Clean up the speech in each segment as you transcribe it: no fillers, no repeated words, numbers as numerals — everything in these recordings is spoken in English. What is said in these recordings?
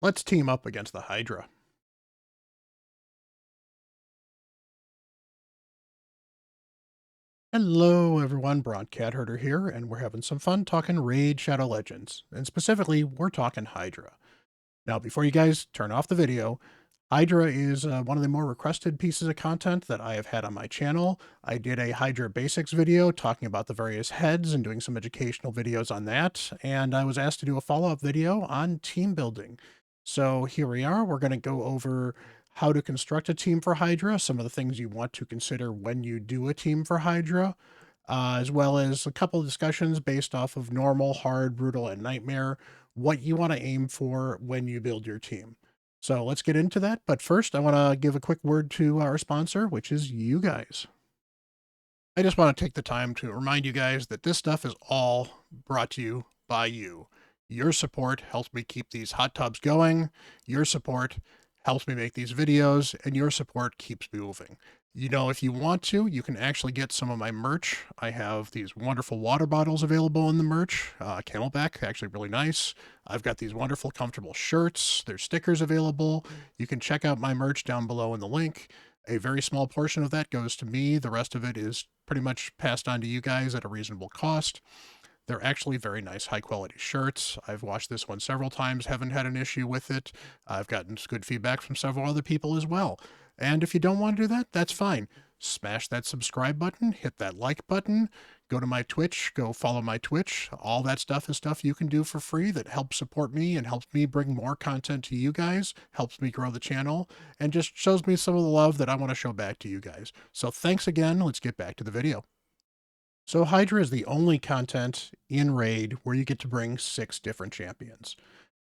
Let's team up against the Hydra. Hello everyone, Bront CatHerder here, and we're having some fun talking Raid Shadow Legends. And specifically, we're talking Hydra. Now, before you guys turn off the video, Hydra is one of the more requested pieces of content that I have had on my channel. I did a Hydra Basics video talking about the various heads and doing some educational videos on that, and I was asked to do a follow-up video on team building. So here we are. We're going to go over how to construct a team for Hydra, some of the things you want to consider when you do a team for Hydra, as well as a couple of discussions based off of normal, hard, brutal, and nightmare, what you want to aim for when you build your team. So let's get into that. But first, I want to give a quick word to our sponsor, which is you guys. I just want to take the time to remind you guys that this stuff is all brought to you by you. Your support helps me keep these hot tubs going. Your support helps me make these videos, and your support keeps me moving. You know, if you want to, you can actually get some of my merch. I have these wonderful water bottles available in the merch. Camelback, actually really nice. I've got these wonderful, comfortable shirts. There's stickers available. You can check out my merch down below in the link. A very small portion of that goes to me. The rest of it is pretty much passed on to you guys at a reasonable cost. They're actually very nice, high quality shirts. I've washed this one several times, haven't had an issue with it. I've gotten good feedback from several other people as well. And if you don't want to do that, that's fine. Smash that subscribe button, hit that like button, go to my Twitch, go follow my Twitch. All that stuff is stuff you can do for free that helps support me and helps me bring more content to you guys, helps me grow the channel, and just shows me some of the love that I want to show back to you guys. So thanks again. Let's get back to the video. So Hydra is the only content in Raid where you get to bring 6 different champions.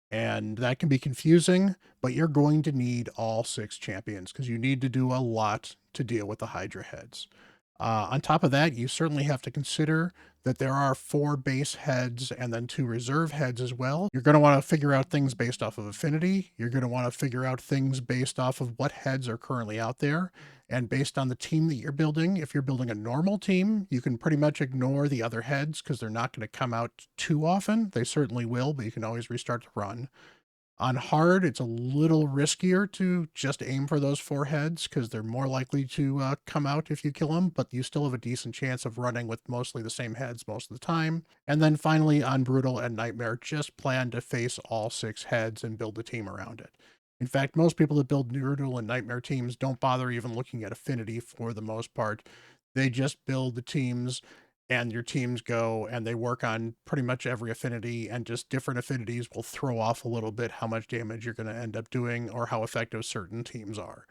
And that can be confusing, but you're going to need all 6 champions because you need to do a lot to deal with the Hydra heads. On top of that, you certainly have to consider that there are 4 base heads and then 2 reserve heads as well. You're going to want to figure out things based off of affinity. You're going to want to figure out things based off of what heads are currently out there. And based on the team that you're building, if you're building a normal team, you can pretty much ignore the other heads because they're not going to come out too often. They certainly will, but you can always restart the run. On hard, it's a little riskier to just aim for those 4 heads because they're more likely to come out if you kill them, but you still have a decent chance of running with mostly the same heads most of the time. And then finally, on brutal and nightmare, just plan to face all 6 heads and build a team around it. In fact, most people that build brutal and nightmare teams don't bother even looking at affinity for the most part. They just build the teams and your teams go and they work on pretty much every affinity, and just different affinities will throw off a little bit how much damage you're going to end up doing or how effective certain teams are.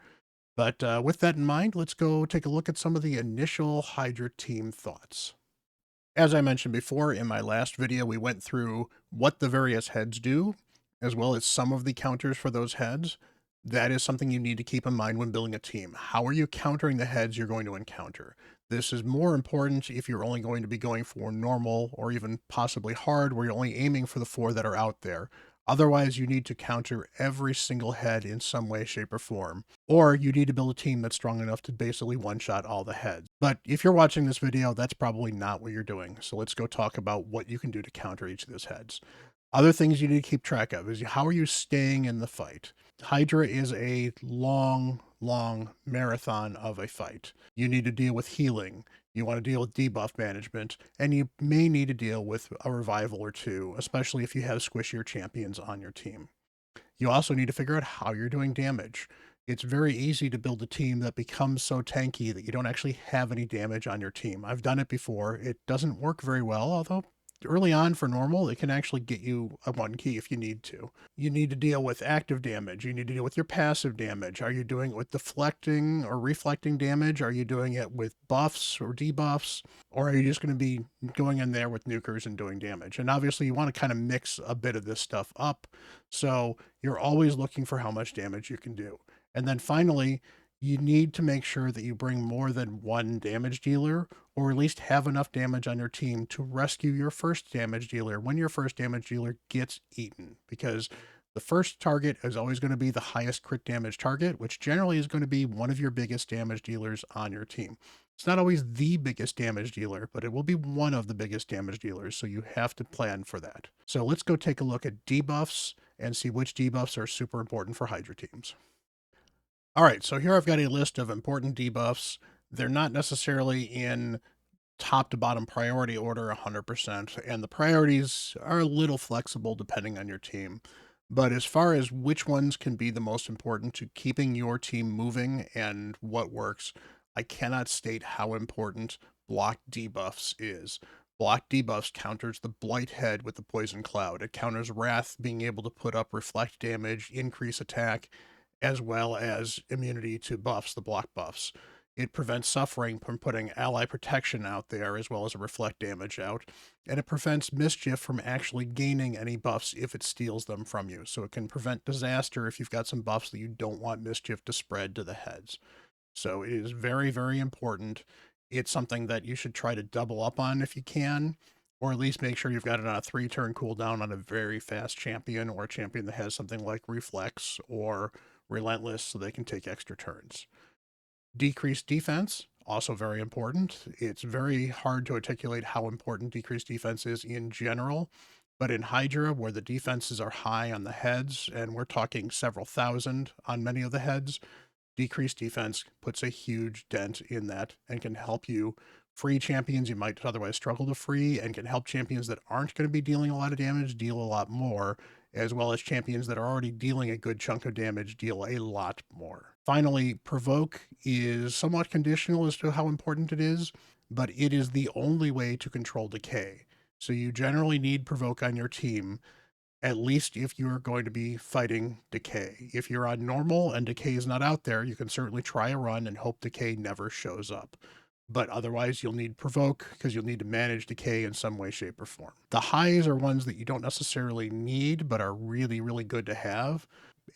But with that in mind, let's go take a look at some of the initial Hydra team thoughts. As I mentioned before, in my last video, we went through what the various heads do, as well as some of the counters for those heads. That is something you need to keep in mind when building a team. How are you countering the heads you're going to encounter? This is more important if you're only going to be going for normal or even possibly hard, where you're only aiming for the 4 that are out there. Otherwise, you need to counter every single head in some way, shape, or form. Or you need to build a team that's strong enough to basically one-shot all the heads. But if you're watching this video, that's probably not what you're doing. So let's go talk about what you can do to counter each of those heads. Other things you need to keep track of is how are you staying in the fight? Hydra is a long, long marathon of a fight. You need to deal with healing. You want to deal with debuff management, and you may need to deal with a revival or 2, especially if you have squishier champions on your team. You also need to figure out how you're doing damage. It's very easy to build a team that becomes so tanky that you don't actually have any damage on your team. I've done it before. It doesn't work very well, although early on for normal, it can actually get you a 1 key if you need to. You need to deal with active damage. You need to deal with your passive damage. Are you doing it with deflecting or reflecting damage? Are you doing it with buffs or debuffs? Or are you just going to be going in there with nukers and doing damage? And obviously you want to kind of mix a bit of this stuff up. So you're always looking for how much damage you can do. And then finally, you need to make sure that you bring more than 1 damage dealer, or at least have enough damage on your team to rescue your first damage dealer when your first damage dealer gets eaten. Because the first target is always going to be the highest crit damage target, which generally is going to be one of your biggest damage dealers on your team. It's not always the biggest damage dealer, but it will be one of the biggest damage dealers, so you have to plan for that. So let's go take a look at debuffs and see which debuffs are super important for Hydra teams. All right, so here I've got a list of important debuffs. They're not necessarily in top to bottom priority order 100%, and the priorities are a little flexible depending on your team. But as far as which ones can be the most important to keeping your team moving and what works, I cannot state how important block debuffs is. Block debuffs counters the Blight Head with the Poison Cloud. It counters Wrath being able to put up reflect damage, increase attack, as well as immunity to buffs, the block buffs. It prevents suffering from putting ally protection out there, as well as a reflect damage out, and it prevents mischief from actually gaining any buffs if it steals them from you. So it can prevent disaster if you've got some buffs that you don't want mischief to spread to the heads. So it is very, very important. It's something that you should try to double up on if you can, or at least make sure you've got it on a 3-turn cooldown on a very fast champion, or a champion that has something like Reflex or Relentless so they can take extra turns. Decreased defense, also very important. It's very hard to articulate how important decreased defense is in general, but in Hydra, where the defenses are high on the heads, and we're talking several thousand on many of the heads, decreased defense puts a huge dent in that and can help you free champions you might otherwise struggle to free, and can help champions that aren't going to be dealing a lot of damage deal a lot more, as well as champions that are already dealing a good chunk of damage deal a lot more. Finally, provoke is somewhat conditional as to how important it is, but it is the only way to control decay. So you generally need provoke on your team, at least if you're going to be fighting decay. If you're on normal and decay is not out there, you can certainly try a run and hope decay never shows up. But otherwise, you'll need provoke because you'll need to manage decay in some way, shape, or form. The highs are ones that you don't necessarily need, but are really, really good to have.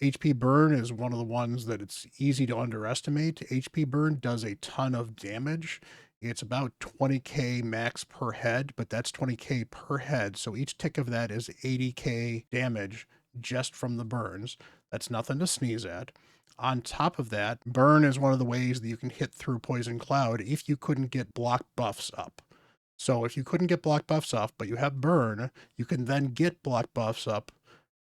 HP burn is one of the ones that it's easy to underestimate. HP burn does a ton of damage. It's about 20k max per head, but that's 20k per head. So each tick of that is 80k damage just from the burns. That's nothing to sneeze at. On top of that, burn is one of the ways that you can hit through Poison Cloud if you couldn't get block buffs up. So if you couldn't get block buffs up, but you have burn, you can then get block buffs up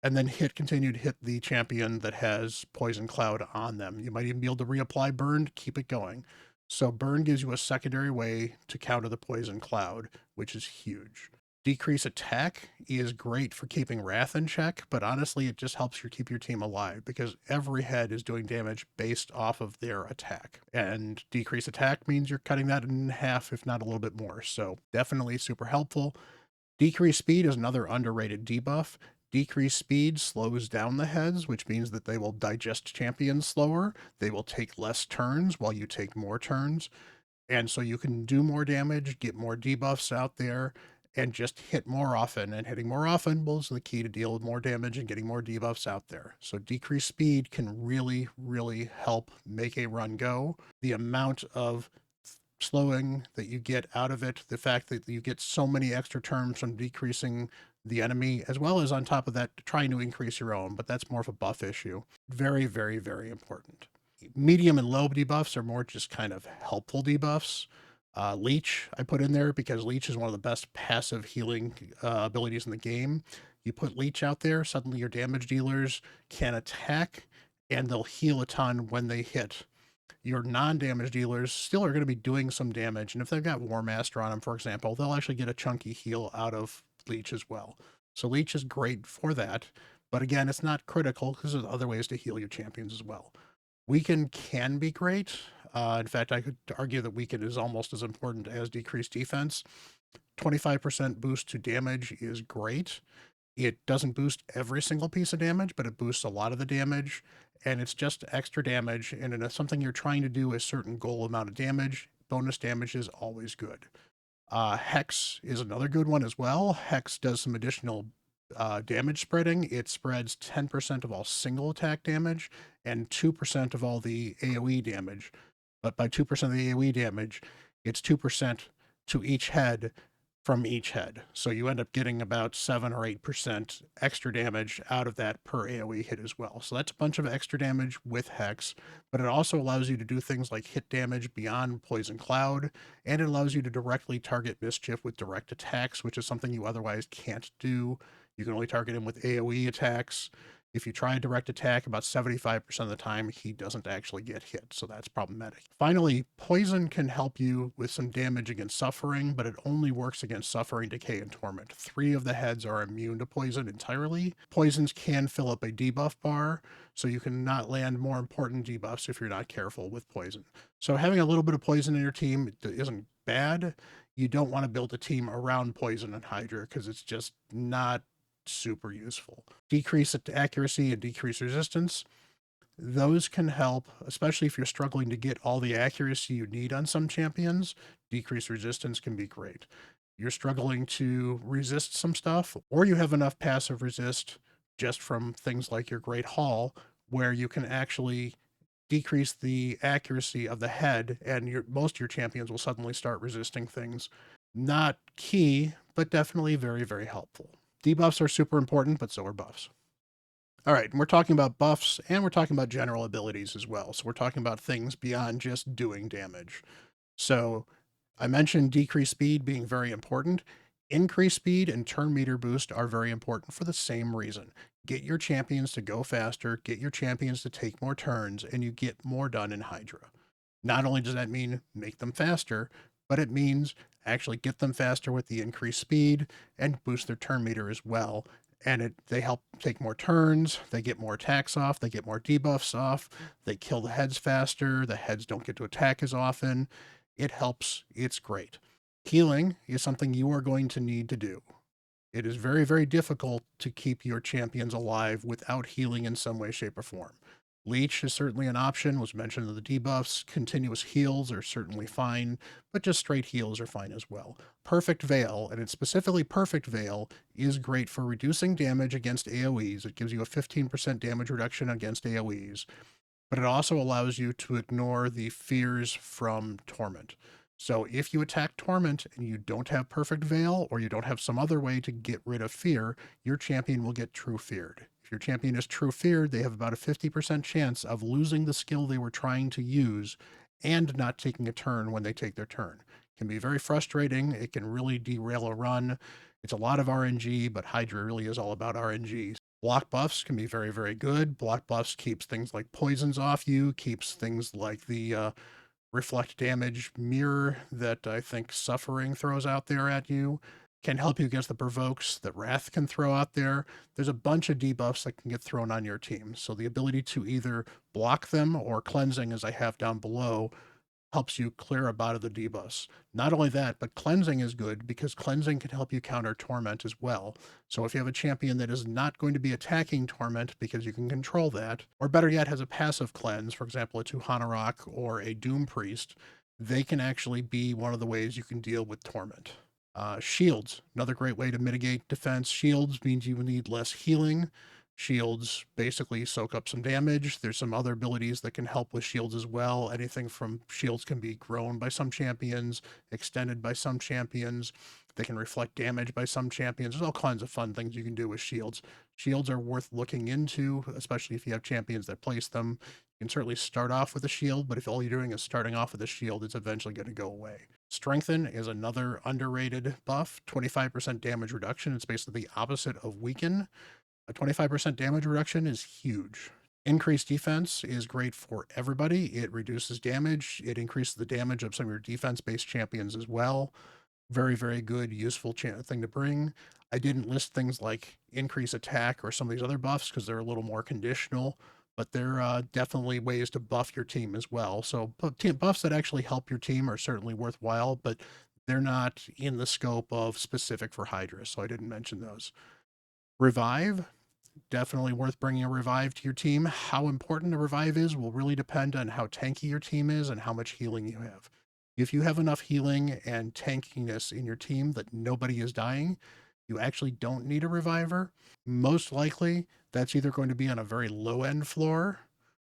and then continue to hit the champion that has Poison Cloud on them. You might even be able to reapply burn to keep it going. So burn gives you a secondary way to counter the Poison Cloud, which is huge. Decrease attack is great for keeping Wrath in check, but honestly, it just helps you keep your team alive because every head is doing damage based off of their attack. And decrease attack means you're cutting that in half, if not a little bit more. So definitely super helpful. Decrease speed is another underrated debuff. Decreased speed slows down the heads, which means that they will digest champions slower. They will take less turns while you take more turns. And so you can do more damage, get more debuffs out there, and just hit more often. And hitting more often is the key to deal with more damage and getting more debuffs out there. So decreased speed can really, really help make a run go. The amount of slowing that you get out of it, the fact that you get so many extra turns from decreasing the enemy, as well as on top of that, trying to increase your own, but that's more of a buff issue. Very, very, very important. Medium and low debuffs are more just kind of helpful debuffs. Leech I put in there because Leech is one of the best passive healing abilities in the game. You put Leech out there, suddenly your damage dealers can attack and they'll heal a ton when they hit. Your non-damage dealers still are going to be doing some damage, and if they've got War Master on them, for example, they'll actually get a chunky heal out of Leech as well. So Leech is great for that, but again, it's not critical because there's other ways to heal your champions as well. Weaken can be great. In fact, I could argue that Weaken is almost as important as decreased defense. 25% boost to damage is great. It doesn't boost every single piece of damage, but it boosts a lot of the damage, and it's just extra damage. And if something you're trying to do a certain goal amount of damage, bonus damage is always good. Hex is another good one as well. Hex does some additional damage spreading. It spreads 10% of all single attack damage and 2% of all the AoE damage. But by 2% of the AoE damage, it's 2% to each head from each head. So you end up getting about 7 or 8% extra damage out of that per AoE hit as well. So that's a bunch of extra damage with Hex, but it also allows you to do things like hit damage beyond Poison Cloud, and it allows you to directly target Mischief with direct attacks, which is something you otherwise can't do. You can only target him with AoE attacks. If you try a direct attack, about 75% of the time, he doesn't actually get hit, so that's problematic. Finally, poison can help you with some damage against suffering, but it only works against suffering, decay, and torment. 3 of the heads are immune to poison entirely. Poisons can fill up a debuff bar, so you can not land more important debuffs if you're not careful with poison. So having a little bit of poison in your team isn't bad. You don't want to build a team around poison and Hydra because it's just not super useful. Decrease accuracy and decrease resistance. Those can help, especially if you're struggling to get all the accuracy you need on some champions. Decrease resistance can be great. You're struggling to resist some stuff, or you have enough passive resist just from things like your Great Hall, where you can actually decrease the accuracy of the head, and most of your champions will suddenly start resisting things. Not key, but definitely very, very helpful. Debuffs are super important, but so are buffs. All right, and we're talking about buffs, and we're talking about general abilities as well. So we're talking about things beyond just doing damage. So I mentioned decreased speed being very important. Increased speed and turn meter boost are very important for the same reason. Get your champions to go faster, get your champions to take more turns, and you get more done in Hydra. Not only does that mean make them faster, but it means actually get them faster with the increased speed and boost their turn meter as well. And they help take more turns, they get more attacks off, they get more debuffs off, they kill the heads faster, the heads don't get to attack as often. It helps, it's great. Healing is something you are going to need to do. It is very, very difficult to keep your champions alive without healing in some way, shape, or form. Leech is certainly an option, was mentioned in the debuffs. Continuous heals are certainly fine, but just straight heals are fine as well. Perfect Veil, and it's specifically Perfect Veil, is great for reducing damage against AoEs. It gives you a 15% damage reduction against AoEs, but it also allows you to ignore the fears from Torment. So if you attack Torment and you don't have Perfect Veil, or you don't have some other way to get rid of fear, your champion will get True Feared. If your champion is True Feared, they have about a 50% chance of losing the skill they were trying to use and not taking a turn when they take their turn. It can be very frustrating. It can really derail a run. It's a lot of RNG, but Hydra really is all about RNG. Block buffs can be very, very good. Block buffs keeps things like poisons off you, keeps things like the reflect damage mirror that I think Suffering throws out there at you, can help you against the provokes that Wrath can throw out there. There's a bunch of debuffs that can get thrown on your team. So the ability to either block them or cleansing, as I have down below, helps you clear a lot of the debuffs. Not only that, but cleansing is good because cleansing can help you counter torment as well. So if you have a champion that is not going to be attacking torment because you can control that, or better yet, has a passive cleanse, for example, a Tuhanarok or a Doom Priest, they can actually be one of the ways you can deal with torment. Shields, another great way to mitigate defense. Shields means you need less healing. Shields basically soak up some damage. There's some other abilities that can help with shields as well. Anything from shields can be grown by some champions, extended by some champions. They can reflect damage by some champions. There's all kinds of fun things you can do with shields. Shields are worth looking into, especially if you have champions that place them. You can certainly start off with a shield, but if all you're doing is starting off with a shield, it's eventually going to go away. Strengthen is another underrated buff, 25% damage reduction. It's basically the opposite of weaken. A 25% damage reduction is huge. Increased defense is great for everybody. It reduces damage. It increases the damage of some of your defense-based champions as well. Very, very good, useful thing to bring. I didn't list things like increase attack or some of these other buffs because they're a little more conditional, but they're definitely ways to buff your team as well. So buffs that actually help your team are certainly worthwhile, but they're not in the scope of specific for Hydra, so I didn't mention those. Revive, definitely worth bringing a revive to your team. How important a revive is will really depend on how tanky your team is and how much healing you have. If you have enough healing and tankiness in your team that nobody is dying, you actually don't need a reviver. Most likely, that's either going to be on a very low end floor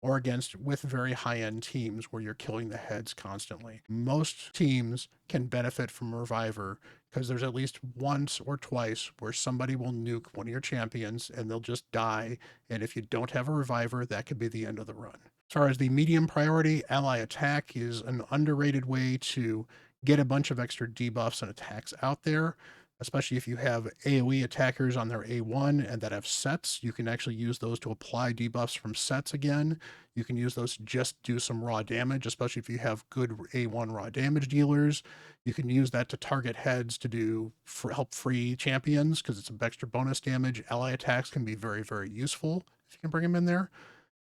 or against with very high-end teams where you're killing the heads constantly. Most teams can benefit from Reviver because there's at least once or twice where somebody will nuke one of your champions and they'll just die. And if you don't have a Reviver, that could be the end of the run. As far as the medium priority, ally attack is an underrated way to get a bunch of extra debuffs and attacks out there, especially if you have AoE attackers on their A1 and that have sets. You can actually use those to apply debuffs from sets again. You can use those to just do some raw damage, especially if you have good A1 raw damage dealers. You can use that to target heads to do help free champions because it's some extra bonus damage. Ally attacks can be very, very useful if you can bring them in there.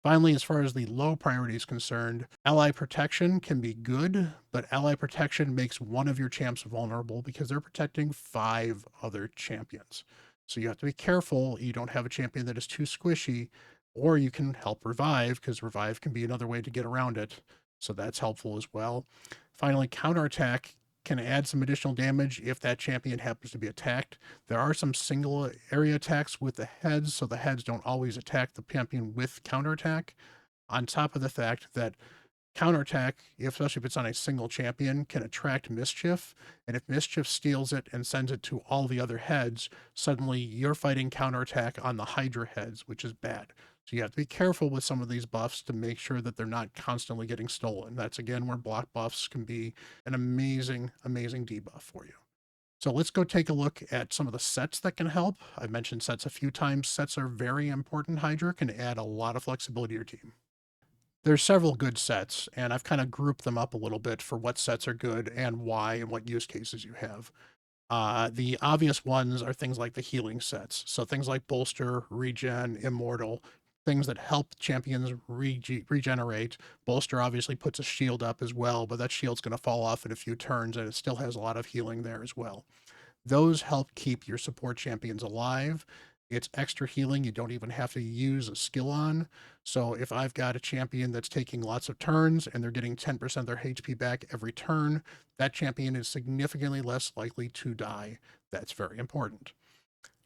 Finally, as far as the low priority is concerned, ally protection can be good, but ally protection makes one of your champs vulnerable because they're protecting 5 other champions. So you have to be careful you don't have a champion that is too squishy, or you can help revive because revive can be another way to get around it. So that's helpful as well. Finally, counterattack can add some additional damage if that champion happens to be attacked. There are some single area attacks with the heads, so the heads don't always attack the champion with counterattack. On top of the fact that counterattack, especially if it's on a single champion, can attract mischief. And if mischief steals it and sends it to all the other heads, suddenly you're fighting counterattack on the Hydra heads, which is bad. So you have to be careful with some of these buffs to make sure that they're not constantly getting stolen. That's again where block buffs can be an amazing, amazing debuff for you. So let's go take a look at some of the sets that can help. I've mentioned sets a few times. Sets are very important. Hydra can add a lot of flexibility to your team. There's several good sets, and I've kind of grouped them up a little bit for what sets are good and why and what use cases you have. The obvious ones are things like the healing sets. So things like Bolster, Regen, Immortal, things that help champions regenerate. Bolster obviously puts a shield up as well, but that shield's going to fall off in a few turns, and it still has a lot of healing there as well. Those help keep your support champions alive. It's extra healing you don't even have to use a skill on. So if I've got a champion that's taking lots of turns and they're getting 10% of their HP back every turn, that champion is significantly less likely to die. That's very important.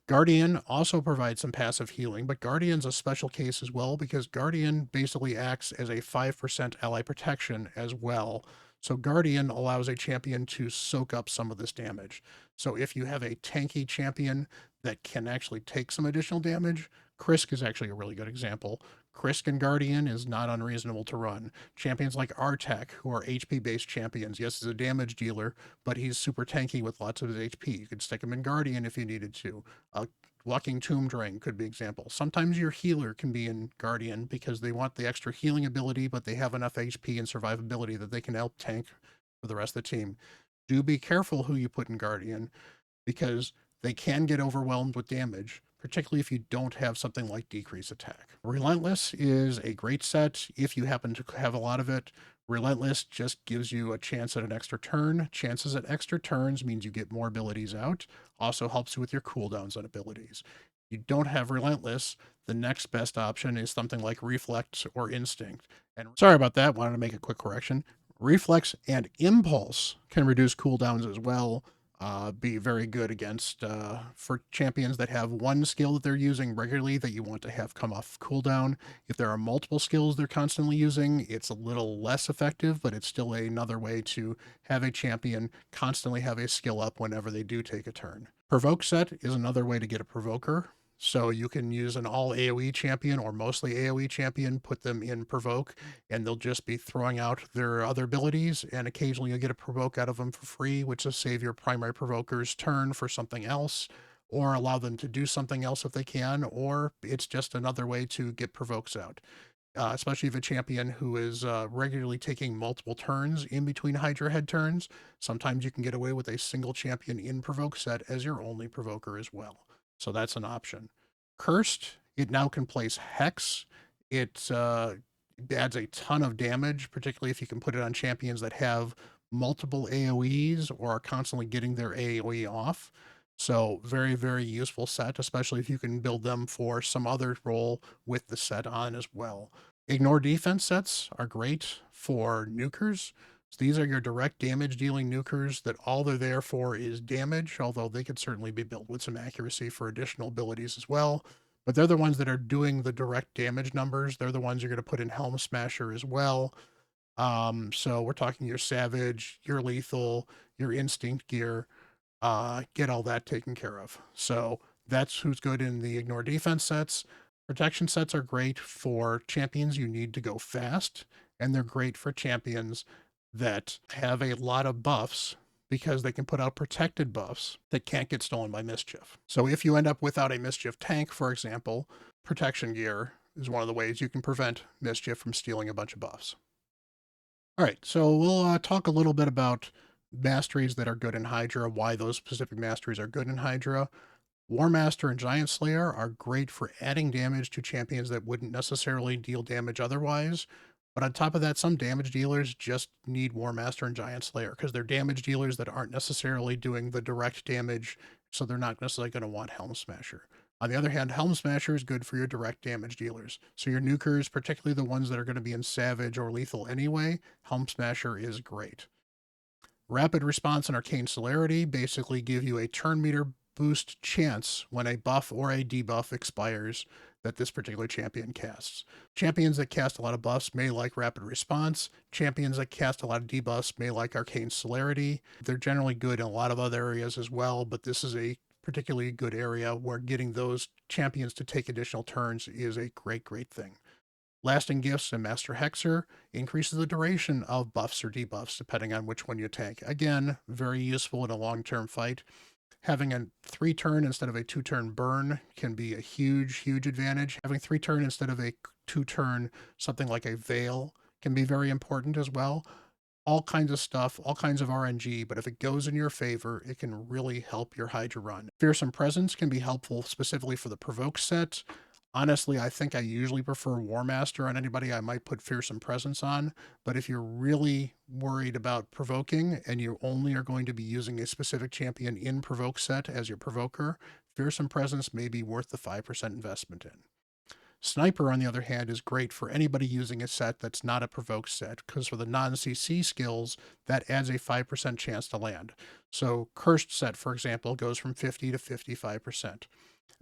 Guardian also provides some passive healing, but Guardian's a special case as well because Guardian basically acts as a 5% ally protection as well. So Guardian allows a champion to soak up some of this damage. So if you have a tanky champion that can actually take some additional damage, Krisk is actually a really good example. Krisk and Guardian is not unreasonable to run. Champions like Artek, who are HP-based champions, yes, he's a damage dealer, but he's super tanky with lots of his HP. You could stick him in Guardian if you needed to. Walking Tomb Drain could be example. Sometimes your healer can be in Guardian because they want the extra healing ability, but they have enough HP and survivability that they can help tank for the rest of the team. Do be careful who you put in Guardian because they can get overwhelmed with damage, particularly if you don't have something like decrease attack. Relentless is a great set if you happen to have a lot of it. Relentless just gives you a chance at an extra turn. Chances at extra turns means you get more abilities out. Also helps you with your cooldowns on abilities. You don't have Relentless, the next best option is something like Reflex or Instinct. And sorry about that, wanted to make a quick correction. Reflex and Impulse can reduce cooldowns as well. Be very good against for champions that have one skill that they're using regularly that you want to have come off cooldown. If there are multiple skills they're constantly using, it's a little less effective, but it's still another way to have a champion constantly have a skill up whenever they do take a turn. Provoke set is another way to get a provoker. So you can use an all AoE champion or mostly AoE champion, put them in provoke, and they'll just be throwing out their other abilities, and occasionally you'll get a provoke out of them for free, which will save your primary provoker's turn for something else, or allow them to do something else if they can, or it's just another way to get provokes out. Especially if a champion who is regularly taking multiple turns in between Hydra head turns, sometimes you can get away with a single champion in provoke set as your only provoker as well. So that's an option. Cursed, it now can place Hex. It adds a ton of damage, particularly if you can put it on champions that have multiple AoEs or are constantly getting their AoE off. So very, very useful set, especially if you can build them for some other role with the set on as well. Ignore defense sets are great for nukers. So these are your direct damage dealing nukers that all they're there for is damage, although they could certainly be built with some accuracy for additional abilities as well. but they're the ones that are doing the direct damage numbers. They're the ones you're going to put in Helm Smasher as well. So we're talking your Savage, your Lethal, your Instinct gear, get all that taken care of. So that's who's good in the ignore defense sets. Protection sets are great for champions you need to go fast, and they're great for champions that have a lot of buffs because they can put out protected buffs that can't get stolen by mischief. So if you end up without a mischief tank, for example, protection gear is one of the ways you can prevent mischief from stealing a bunch of buffs. All right, so we'll talk a little bit about masteries that are good in Hydra, why those specific masteries are good in Hydra. War Master and Giant Slayer are great for adding damage to champions that wouldn't necessarily deal damage otherwise. But on top of that, some damage dealers just need War Master and Giant Slayer because they're damage dealers that aren't necessarily doing the direct damage, so they're not necessarily going to want Helm Smasher. On the other hand, Helm Smasher is good for your direct damage dealers. So your nukers, particularly the ones that are going to be in Savage or Lethal anyway, Helm Smasher is great. Rapid Response and Arcane Celerity basically give you a turn meter boost chance when a buff or a debuff expires that this particular champion casts. Champions that cast a lot of buffs may like Rapid Response. Champions that cast a lot of debuffs may like Arcane Celerity. They're generally good in a lot of other areas as well, but this is a particularly good area where getting those champions to take additional turns is a great, great thing. Lasting Gifts and Master Hexer increases the duration of buffs or debuffs depending on which one you tank. Again, very useful in a long-term fight. Having a 3-turn instead of a 2-turn burn can be a huge, huge advantage. Having 3-turn instead of a 2-turn, something like a Veil, can be very important as well. All kinds of stuff, all kinds of RNG, but if it goes in your favor, it can really help your Hydra run. Fearsome Presence can be helpful specifically for the Provoke set. Honestly, I think I usually prefer War Master on anybody. I might put Fearsome Presence on, but if you're really worried about provoking and you only are going to be using a specific champion in Provoke set as your provoker, Fearsome Presence may be worth the 5% investment in. Sniper, on the other hand, is great for anybody using a set that's not a provoke set, because for the non-CC skills, that adds a 5% chance to land. So Cursed set, for example, goes from 50 to 55%.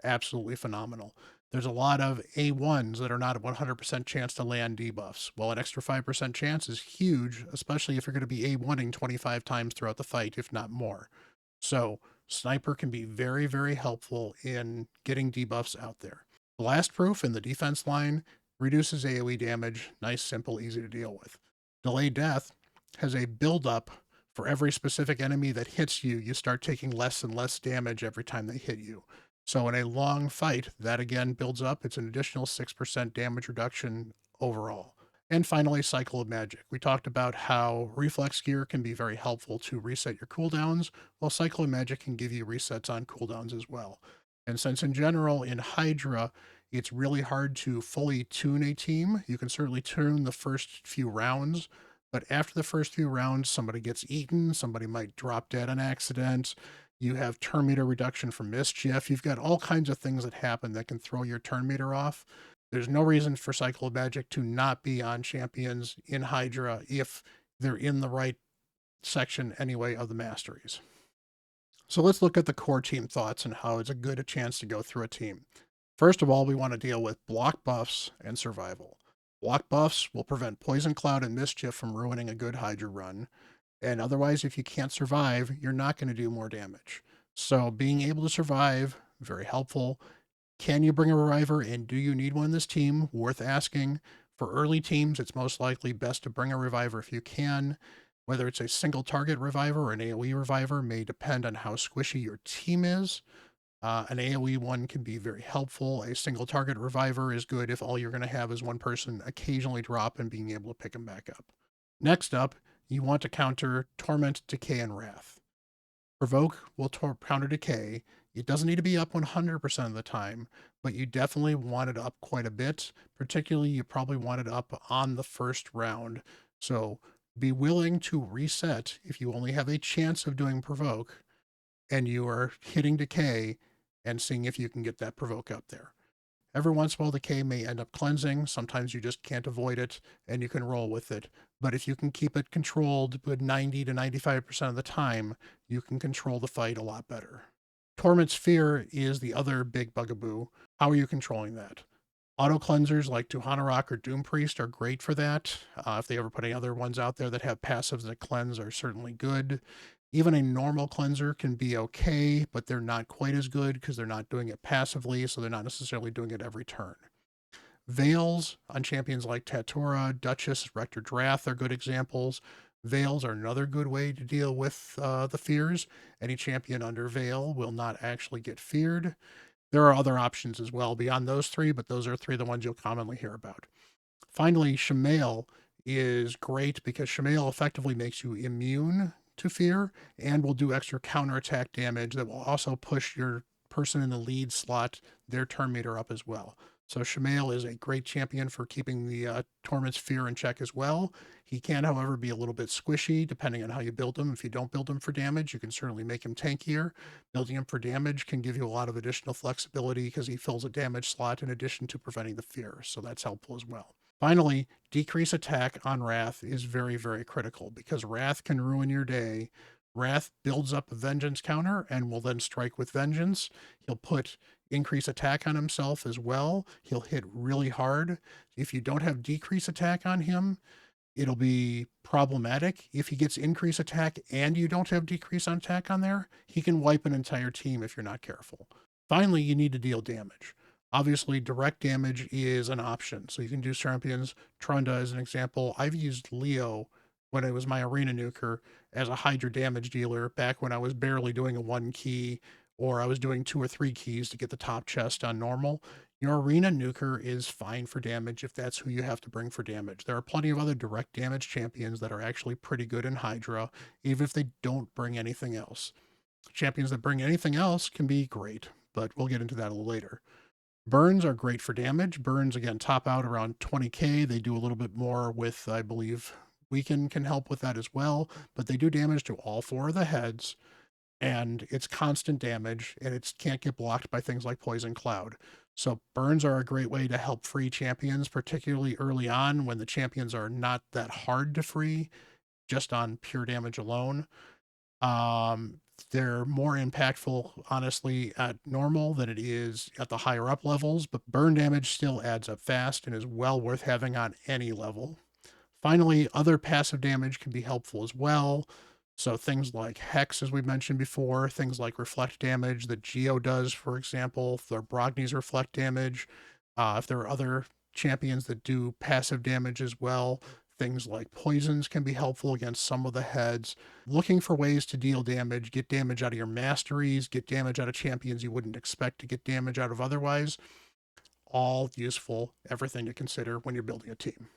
Absolutely phenomenal. There's a lot of A1s that are not a 100% chance to land debuffs. Well, an extra 5% chance is huge, especially if you're going to be A1ing 25 times throughout the fight, if not more. So Sniper can be very, very helpful in getting debuffs out there. Blast Proof in the defense line reduces AoE damage. Nice, simple, easy to deal with. Delay Death has a build-up for every specific enemy that hits you. You start taking less and less damage every time they hit you. So in a long fight, that again builds up. It's an additional 6% damage reduction overall. And finally, Cycle of Magic. We talked about how Reflex Gear can be very helpful to reset your cooldowns, while Cycle of Magic can give you resets on cooldowns as well. And since in general in Hydra, it's really hard to fully tune a team, you can certainly tune the first few rounds, but after the first few rounds, somebody gets eaten, somebody might drop dead on accident, you have turn meter reduction from mischief, you've got all kinds of things that happen that can throw your turn meter off. There's no reason for Cycle of Magic to not be on champions in Hydra if they're in the right section anyway of the Masteries. So let's look at the core team thoughts and how it's a good chance to go through a team. First of all, we want to deal with block buffs and survival. Block buffs will prevent Poison Cloud and Mischief from ruining a good Hydra run. And otherwise, if you can't survive, you're not going to do more damage. So being able to survive, very helpful. Can you bring a reviver and do you need one in this team? Worth asking. For early teams, it's most likely best to bring a reviver if you can. Whether it's a single target reviver or an AoE reviver may depend on how squishy your team is. An AoE one can be very helpful. A single target reviver is good if all you're going to have is one person occasionally drop and being able to pick them back up. Next up, you want to counter Torment, Decay, and Wrath. Provoke will counter Decay. It doesn't need to be up 100% of the time, but you definitely want it up quite a bit. Particularly, you probably want it up on the first round. So be willing to reset if you only have a chance of doing Provoke and you are hitting Decay and seeing if you can get that Provoke up there. Every once in a while, Decay may end up cleansing. Sometimes you just can't avoid it and you can roll with it. But if you can keep it controlled good 90 to 95% of the time, you can control the fight a lot better. Torment's Fear is the other big bugaboo. How are you controlling that? Auto cleansers like Duhanarok or Doom Priest are great for that. If they ever put any other ones out there that have passives that cleanse are certainly good. Even a normal cleanser can be okay, but they're not quite as good because they're not doing it passively, so they're not necessarily doing it every turn. Veils on champions like Tatura, Duchess, Rector Drath are good examples. Veils are another good way to deal with the fears. Any champion under Veil will not actually get feared. There are other options as well beyond those three, but those are three of the ones you'll commonly hear about. Finally, Shamail is great because Shamail effectively makes you immune to fear and will do extra counterattack damage that will also push your person in the lead slot, their turn meter up as well. So Shamail is a great champion for keeping the Torment's Fear in check as well. He can, however, be a little bit squishy depending on how you build him. If you don't build him for damage, you can certainly make him tankier. Building him for damage can give you a lot of additional flexibility because he fills a damage slot in addition to preventing the fear, so that's helpful as well. Finally, decrease attack on Wrath is very, very critical because Wrath can ruin your day. Wrath builds up a vengeance counter and will then strike with vengeance. He'll put increase attack on himself as well. He'll hit really hard. If you don't have decrease attack on him, it'll be problematic. If he gets increase attack and you don't have decrease on attack on there, he can wipe an entire team if you're not careful. Finally, you need to deal damage. Obviously, direct damage is an option. So you can do champions. Trunda as an example. I've used Leo when it was my arena nuker as a Hydra damage dealer back when I was barely doing a 1 key or I was doing 2 or 3 keys to get the top chest on normal. Your arena nuker is fine for damage if that's who you have to bring for damage. There are plenty of other direct damage champions that are actually pretty good in Hydra, even if they don't bring anything else. Champions that bring anything else can be great, but we'll get into that a little later. Burns are great for damage. Burns, again, top out around 20k. They do a little bit more with, I believe, Weaken can help with that as well, but they do damage to all 4 of the heads, and it's constant damage, and it can't get blocked by things like Poison Cloud. So burns are a great way to help free champions, particularly early on when the champions are not that hard to free, just on pure damage alone. They're more impactful, honestly, at normal than it is at the higher up levels, but burn damage still adds up fast and is well worth having on any level. Finally, other passive damage can be helpful as well. So things like Hex, as we mentioned before, things like Reflect damage that Geo does, for example, if their Brogni's Reflect damage, if there are other champions that do passive damage as well, things like Poisons can be helpful against some of the heads. Looking for ways to deal damage, get damage out of your Masteries, get damage out of champions you wouldn't expect to get damage out of otherwise, all useful, everything to consider when you're building a team.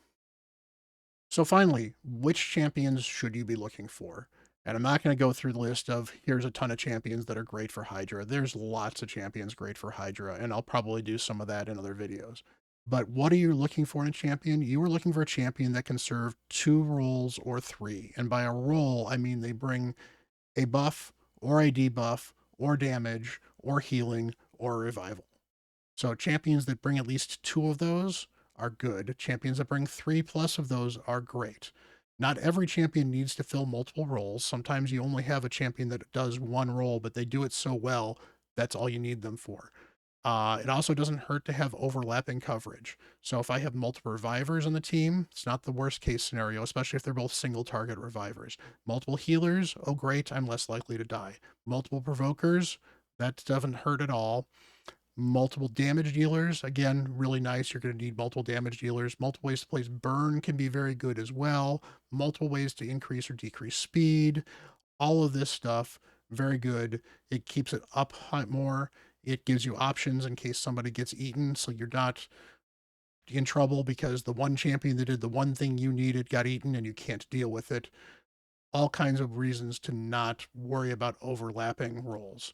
So finally, which champions should you be looking for? And I'm not going to go through the list of here's a ton of champions that are great for Hydra. There's lots of champions great for Hydra, and I'll probably do some of that in other videos. But what are you looking for in a champion? You are looking for a champion that can serve 2 roles or 3. And by a role, I mean they bring a buff or a debuff or damage or healing or revival. So champions that bring at least 2 of those are good. Champions that bring 3 plus of those are great. Not every champion needs to fill multiple roles. Sometimes you only have a champion that does 1 role, but they do it so well, that's all you need them for. It also doesn't hurt to have overlapping coverage. So if I have multiple revivers on the team, it's not the worst case scenario, especially if they're both single target revivers. Multiple healers, oh great, I'm less likely to die. Multiple provokers, that doesn't hurt at all. Multiple damage dealers, again, really nice. You're going to need multiple damage dealers. Multiple ways to place burn can be very good as well. Multiple ways to increase or decrease speed. All of this stuff, very good. It keeps it up more. It gives you options in case somebody gets eaten, so you're not in trouble because the one champion that did the one thing you needed got eaten and you can't deal with it. All kinds of reasons to not worry about overlapping roles.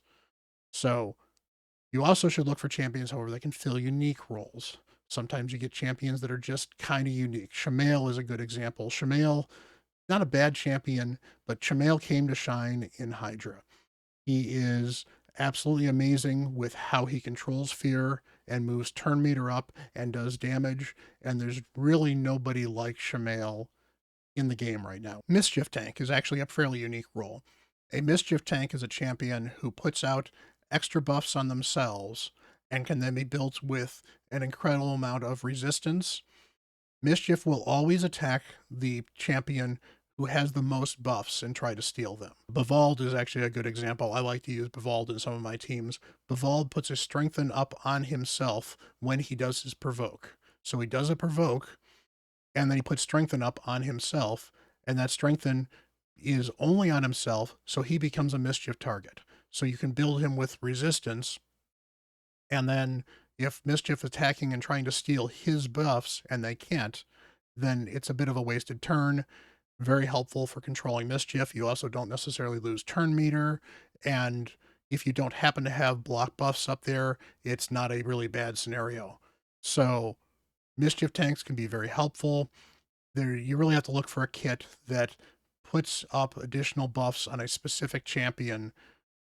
So you also should look for champions, however, that can fill unique roles. Sometimes you get champions that are just kind of unique. Shamail is a good example. Shamail, not a bad champion, but Shamail came to shine in Hydra. He is absolutely amazing with how he controls fear and moves turn meter up and does damage. And there's really nobody like Shamail in the game right now. Mischief Tank is actually a fairly unique role. A Mischief Tank is a champion who puts out extra buffs on themselves and can then be built with an incredible amount of resistance, Mischief will always attack the champion who has the most buffs and try to steal them. Bavald is actually a good example. I like to use Bavald in some of my teams. Bavald puts a strengthen up on himself when he does his provoke. So he does a provoke, and then he puts strengthen up on himself, and that strengthen is only on himself, so he becomes a mischief target. So you can build him with resistance, and then if mischief attacking and trying to steal his buffs and they can't, then it's a bit of a wasted turn. Very helpful for controlling mischief. You also don't necessarily lose turn meter, and if you don't happen to have block buffs up there, it's not a really bad scenario. So mischief tanks can be very helpful. There, you really have to look for a kit that puts up additional buffs on a specific champion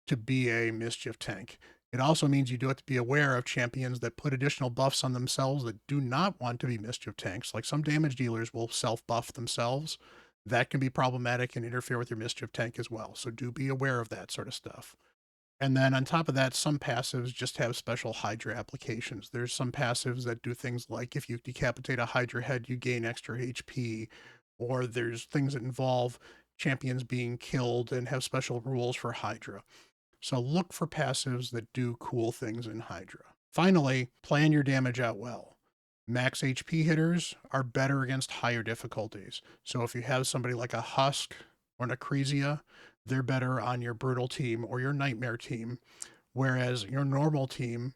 to be a mischief tank. It also means you do have to be aware of champions that put additional buffs on themselves that do not want to be mischief tanks. Like some damage dealers will self-buff themselves. That can be problematic and interfere with your mischief tank as well. So do be aware of that sort of stuff. And then on top of that, some passives just have special Hydra applications. There's some passives that do things like if you decapitate a Hydra head, you gain extra HP, or there's things that involve champions being killed and have special rules for Hydra. So look for passives that do cool things in Hydra. Finally, plan your damage out well. Max HP hitters are better against higher difficulties. So if you have somebody like a Husk or Necrezia, they're better on your Brutal team or your Nightmare team. Whereas your normal team,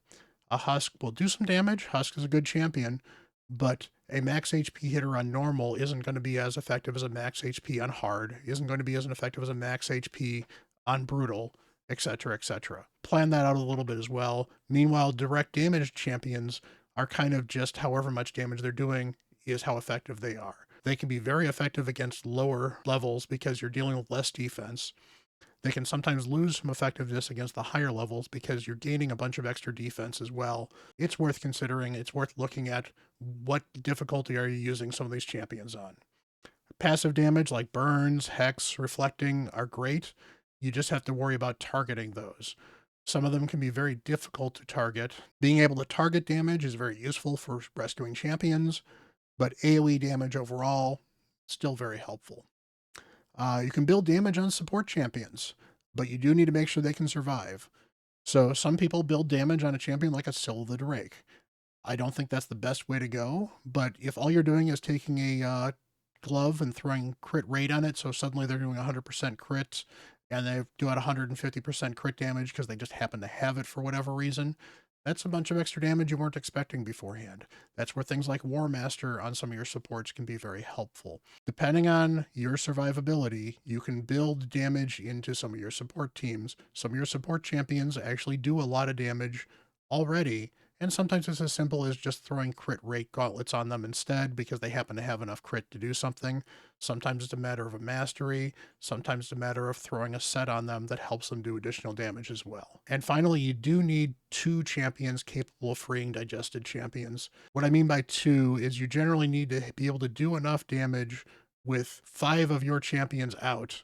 a Husk will do some damage. Husk is a good champion, but a max HP hitter on normal isn't going to be as effective as a max HP on hard, isn't going to be as effective as a max HP on brutal, etc., etc. Plan that out a little bit as well. Meanwhile, direct damage champions are kind of just however much damage they're doing is how effective they are. They can be very effective against lower levels because you're dealing with less defense. They can sometimes lose some effectiveness against the higher levels because you're gaining a bunch of extra defense as well. It's worth considering. It's worth looking at what difficulty are you using some of these champions on. Passive damage like burns, hex, reflecting are great. You just have to worry about targeting those. Some of them can be very difficult to target. Being able to target damage is very useful for rescuing champions, but AoE damage overall, still very helpful. You can build damage on support champions, but you do need to make sure they can survive. So some people build damage on a champion like a Syl the Drake. I don't think that's the best way to go, but if all you're doing is taking a glove and throwing crit rate on it, so suddenly they're doing 100% crit, and they do at 150% crit damage because they just happen to have it for whatever reason, that's a bunch of extra damage you weren't expecting beforehand. That's where things like War Master on some of your supports can be very helpful. Depending on your survivability, you can build damage into some of your support teams. Some of your support champions actually do a lot of damage already, and sometimes it's as simple as just throwing crit rate gauntlets on them instead because they happen to have enough crit to do something. Sometimes it's a matter of a mastery. Sometimes it's a matter of throwing a set on them that helps them do additional damage as well. And finally, you do need 2 champions capable of freeing digested champions. What I mean by 2 is you generally need to be able to do enough damage with 5 of your champions out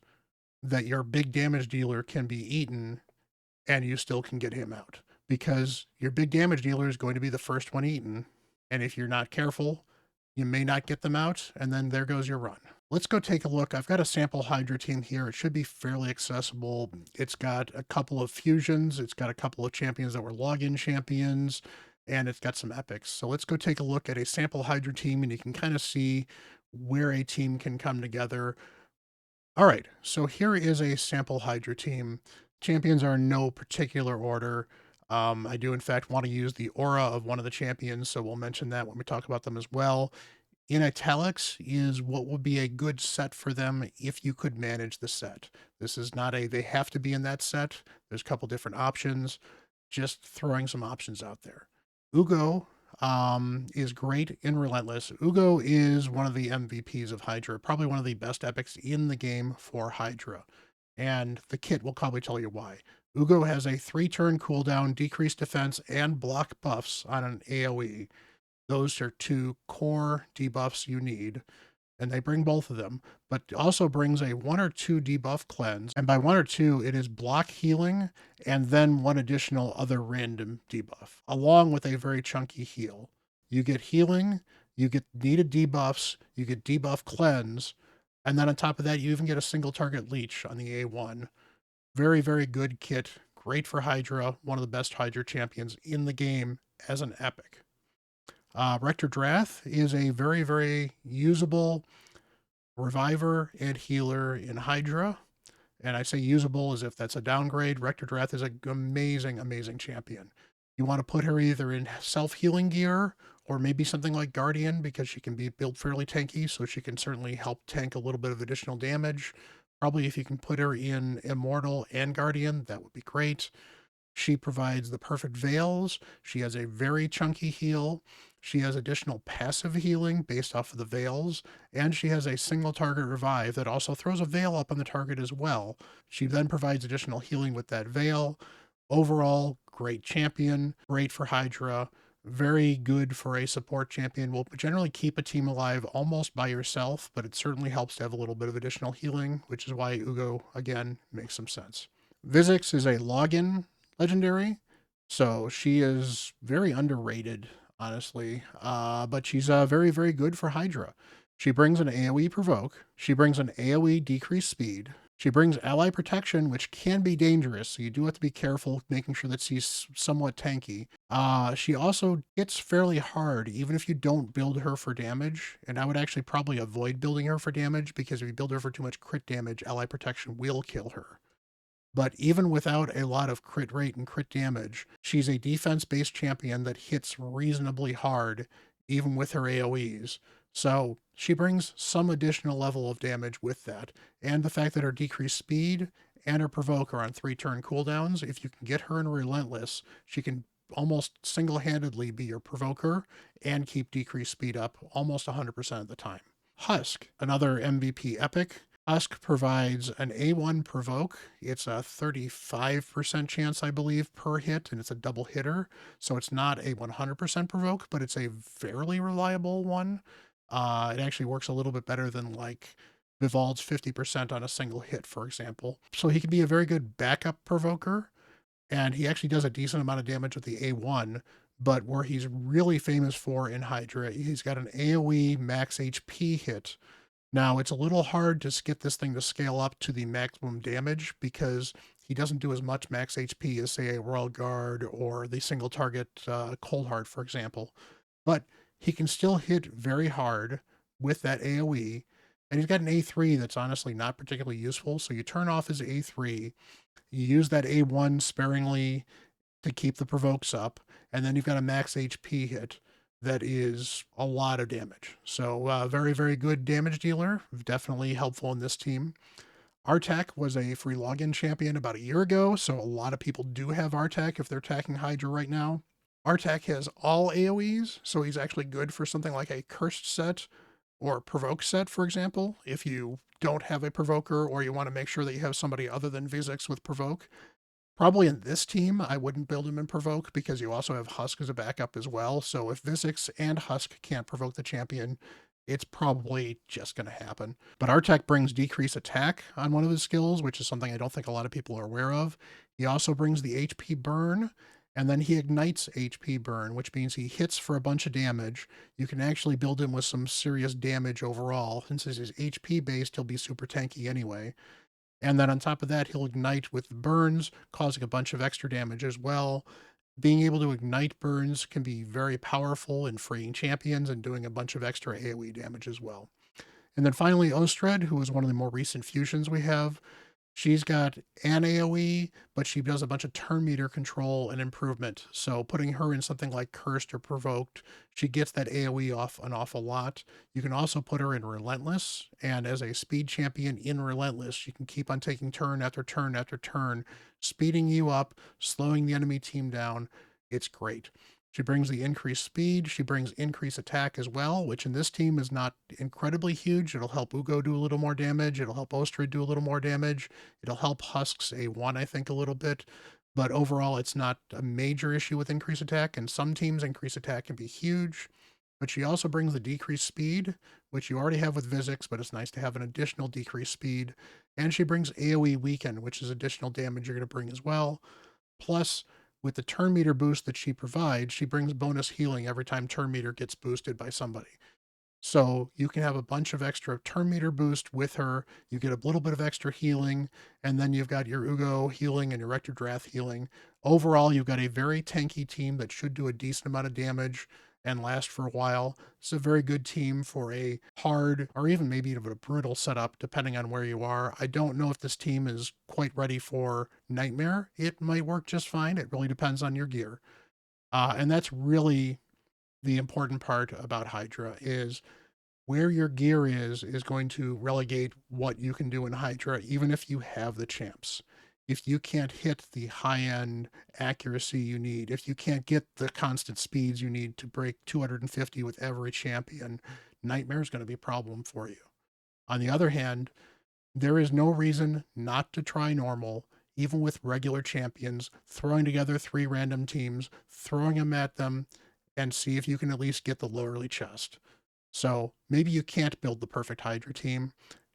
that your big damage dealer can be eaten and you still can get him out, because your big damage dealer is going to be the first one eaten. And if you're not careful, you may not get them out, and then there goes your run. Let's go take a look. I've got a sample Hydra team here. It should be fairly accessible. It's got a couple of fusions. It's got a couple of champions that were login champions, and it's got some epics. So let's go take a look at a sample Hydra team, and you can kind of see where a team can come together. All right, so here is a sample Hydra team. Champions are in no particular order. I do, in fact, want to use the aura of one of the champions, so we'll mention that when we talk about them as well. In italics is what would be a good set for them if you could manage the set. This is not a, they have to be in that set. There's a couple different options. Just throwing some options out there. Ugo is great in Relentless. Ugo is one of the MVPs of Hydra, probably one of the best epics in the game for Hydra. And the kit will probably tell you why. Ugo has a 3-turn cooldown, decreased defense, and block buffs on an AoE. Those are 2 core debuffs you need. and they bring both of them, but also brings a 1 or 2 debuff cleanse, and by 1 or 2, it is block healing and then one additional other random debuff, along with a very chunky heal. You get healing, you get needed debuffs, you get debuff cleanse, and then on top of that, you even get a single target leech on the A1. Very, very good kit. Great for Hydra, one of the best Hydra champions in the game as an epic. Rector Drath is a very, very usable reviver and healer in Hydra. And I say usable as if that's a downgrade. Rector Drath is an amazing, amazing champion. You want to put her either in self-healing gear or maybe something like Guardian because she can be built fairly tanky, so she can certainly help tank a little bit of additional damage. Probably if you can put her in Immortal and Guardian, that would be great. She provides the perfect veils. She has a very chunky heal. She has additional passive healing based off of the veils, and she has a single target revive that also throws a veil up on the target as well. She then provides additional healing with that veil. Overall, great champion, great for Hydra, very good for a support champion. Will generally keep a team alive almost by yourself, but it certainly helps to have a little bit of additional healing, which is why Ugo, again, makes some sense. Vizix is a login legendary, so she is very underrated, honestly. But she's very, very good for Hydra. She brings an AoE provoke. She brings an AoE decrease speed. She brings ally protection, which can be dangerous, so you do have to be careful making sure that she's somewhat tanky. She also hits fairly hard, even if you don't build her for damage, and I would actually probably avoid building her for damage, because if you build her for too much crit damage, ally protection will kill her. But even without a lot of crit rate and crit damage, she's a defense-based champion that hits reasonably hard, even with her AoEs. So she brings some additional level of damage with that. And the fact that her decreased speed and her provoke are on 3-turn cooldowns, if you can get her in Relentless, she can almost single-handedly be your provoker and keep decreased speed up almost 100% of the time. Husk, another MVP epic. Husk provides an A1 provoke. It's a 35% chance, I believe, per hit, and it's a double hitter. So it's not a 100% provoke, but it's a fairly reliable one. It actually works a little bit better than like Vivald's 50% on a single hit, for example. So he can be a very good backup provoker, and he actually does a decent amount of damage with the A1. But where he's really famous for in Hydra, he's got an AoE max HP hit. Now, it's a little hard to get this thing to scale up to the maximum damage because he doesn't do as much max HP as, say, a Royal Guard or the single target Cold Heart, for example. But he can still hit very hard with that AoE. And he's got an A3 that's honestly not particularly useful. So you turn off his A3, you use that A1 sparingly to keep the provokes up, and then you've got a max HP hit that is a lot of damage. So very, very good damage dealer. Definitely helpful in this team. Artak was a free login champion about a year ago, so a lot of people do have Artak if they're attacking Hydra right now. Artak has all AoEs, so he's actually good for something like a cursed set or provoke set, for example. If you don't have a provoker or you want to make sure that you have somebody other than Vizix with provoke, probably in this team, I wouldn't build him in provoke because you also have Husk as a backup as well. So if Vizix and Husk can't provoke the champion, it's probably just going to happen. But Artak brings decrease attack on one of his skills, which is something I don't think a lot of people are aware of. He also brings the HP burn, and then he ignites HP burn, which means he hits for a bunch of damage. You can actually build him with some serious damage overall. Since he's HP based, he'll be super tanky anyway. And then on top of that, he'll ignite with burns, causing a bunch of extra damage as well. Being able to ignite burns can be very powerful in freeing champions and doing a bunch of extra AoE damage as well. And then finally, Ostred, who is one of the more recent fusions we have. She's got an AoE, but she does a bunch of turn meter control and improvement. So putting her in something like Cursed or Provoked, she gets that AoE off an awful lot. You can also put her in Relentless, and as a speed champion in Relentless, you can keep on taking turn after turn after turn, speeding you up, slowing the enemy team down. It's great. She brings the increased speed. She brings increased attack as well, which in this team is not incredibly huge. It'll help Ugo do a little more damage. It'll help Ostrid do a little more damage. It'll help Husk's A1, I think, a little bit. But overall, it's not a major issue with increased attack. And some teams, increased attack can be huge. but she also brings the decreased speed, which you already have with Visix, but it's nice to have an additional decreased speed. And she brings AoE weaken, which is additional damage you're going to bring as well. Plus, with the turn meter boost that she provides, she brings bonus healing every time turn meter gets boosted by somebody. So you can have a bunch of extra turn meter boost with her. You get a little bit of extra healing, and then you've got your Ugo healing and your Rector Drath healing. Overall, you've got a very tanky team that should do a decent amount of damage and last for a while. It's a very good team for a hard or even maybe even a brutal setup, depending on where you are. I don't know if this team is quite ready for Nightmare. It might work just fine. It really depends on your gear. And that's really the important part about Hydra is where your gear is going to relegate what you can do in Hydra, even if you have the champs. If you can't hit the high end accuracy you need, if you can't get the constant speeds you need to break 250 with every champion, Nightmare is going to be a problem for you. On the other hand, there is no reason not to try normal, even with regular champions, throwing together 3 random teams, throwing them at them, and see if you can at least get the lowerly chest. So maybe you can't build the perfect Hydra team.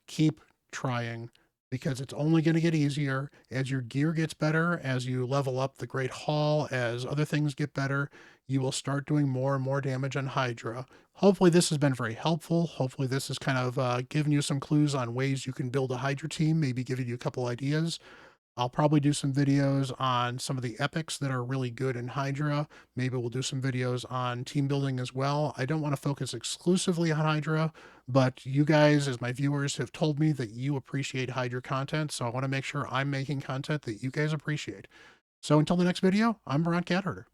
Keep trying because it's only going to get easier as your gear gets better, as you level up the Great Hall, as other things get better. You will start doing more and more damage on Hydra. Hopefully, this has been very helpful. Hopefully, this has kind of given you some clues on ways you can build a Hydra team, maybe giving you a couple ideas. I'll probably do some videos on some of the epics that are really good in Hydra. Maybe we'll do some videos on team building as well. I don't want to focus exclusively on Hydra, but you guys, as my viewers, have told me that you appreciate Hydra content, so I want to make sure I'm making content that you guys appreciate. So until the next video, I'm Bront CatHerder.